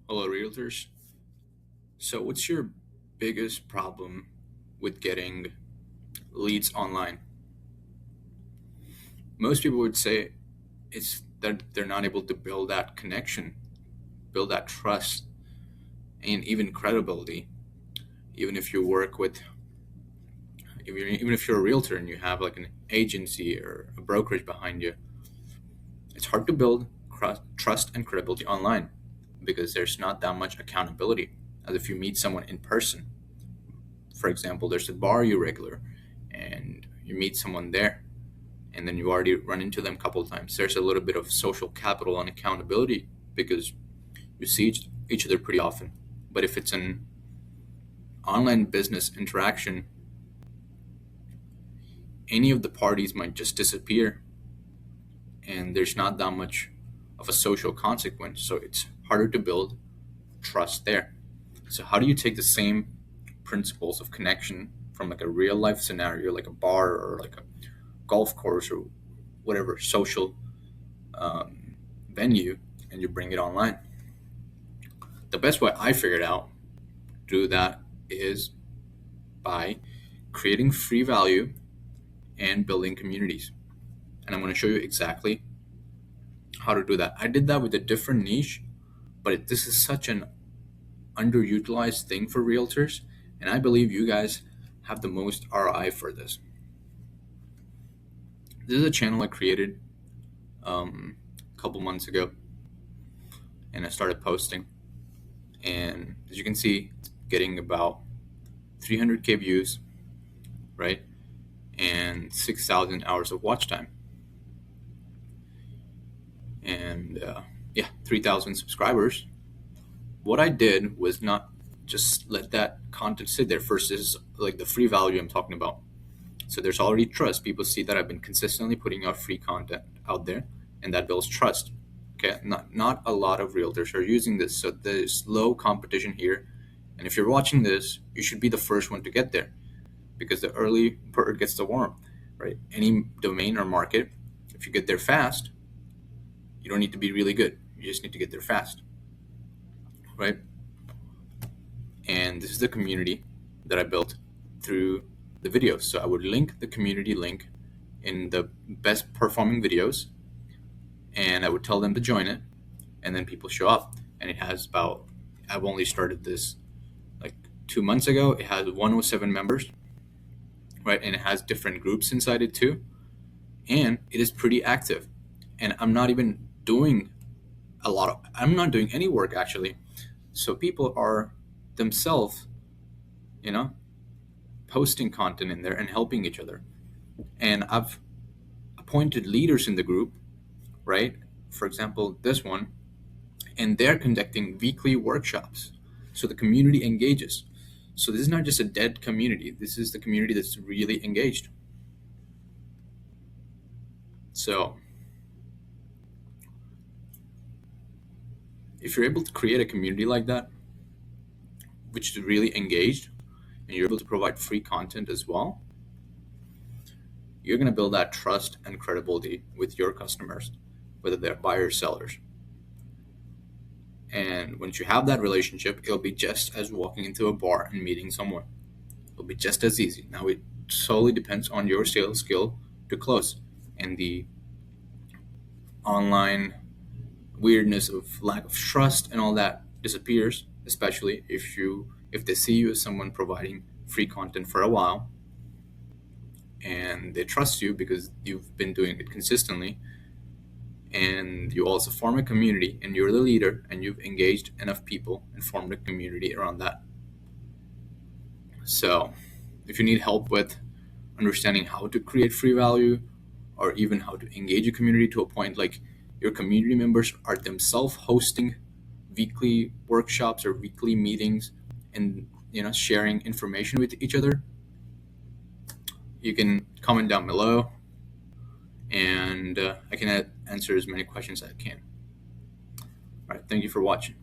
Hello, Realtors. So, what's your biggest problem with getting leads online? Most people would say it's that they're not able to build that connection, build that trust, and even credibility. Even if you work with, even if you're a realtor and you have like an agency or a brokerage behind you, it's hard to build trust and credibility online because there's not that much accountability as if you meet someone in person. For example, there's a bar you regular and you meet someone there and then you already run into them a couple of times. There's a little bit of social capital and accountability because you see each other pretty often. But if it's an online business interaction, any of the parties might just disappear and there's not that much of a social consequence. So it's harder to build trust there. So how do you take the same principles of connection from like a real life scenario, like a bar or like a golf course or whatever social venue, and you bring it online? The best way I figured out to do that is by creating free value and building communities. And I'm going to show you exactly how to do that. I did that with a different niche, but this is such an underutilized thing for realtors, and I believe you guys have the most ROI for this. This is a channel I created a couple months ago, and I started posting. And as you can see, it's getting about 300K views, right? And 6,000 hours of watch time. And 3,000 subscribers. What I did was not just let that content sit there. First is like the free value I'm talking about. So there's already trust. People see that I've been consistently putting out free content out there, and that builds trust. Okay, not a lot of realtors are using this, so there's low competition here. And if you're watching this, you should be the first one to get there, because the early bird gets the worm, right? Any domain or market, if you get there fast, you don't need to be really good. You just need to get there fast, right? And this is the community that I built through the videos. So I would link the community link in the best performing videos, and I would tell them to join it, and then people show up. And it has about, I've only started this like 2 months ago. It has 107 members, right? And it has different groups inside it too. And it is pretty active. And I'm not even doing I'm not doing any work actually. So people are themselves, posting content in there and helping each other. And I've appointed leaders in the group, right? For example, this one, and they're conducting weekly workshops. So the community engages. So this is not just a dead community. This is the community that's really engaged. So if you're able to create a community like that, which is really engaged, and you're able to provide free content as well, you're going to build that trust and credibility with your customers, whether they're buyers or sellers. And once you have that relationship, it'll be just as walking into a bar and meeting someone. It'll be just as easy. Now, it solely depends on your sales skill to close, and the online weirdness of lack of trust and all that disappears, especially if they see you as someone providing free content for a while and they trust you because you've been doing it consistently, and you also form a community and you're the leader and you've engaged enough people and formed a community around that. So if you need help with understanding how to create free value or even how to engage a community to a point like your community members are themselves hosting weekly workshops or weekly meetings and sharing information with each other, you can comment down below, and I can answer as many questions as I can. All right, thank you for watching.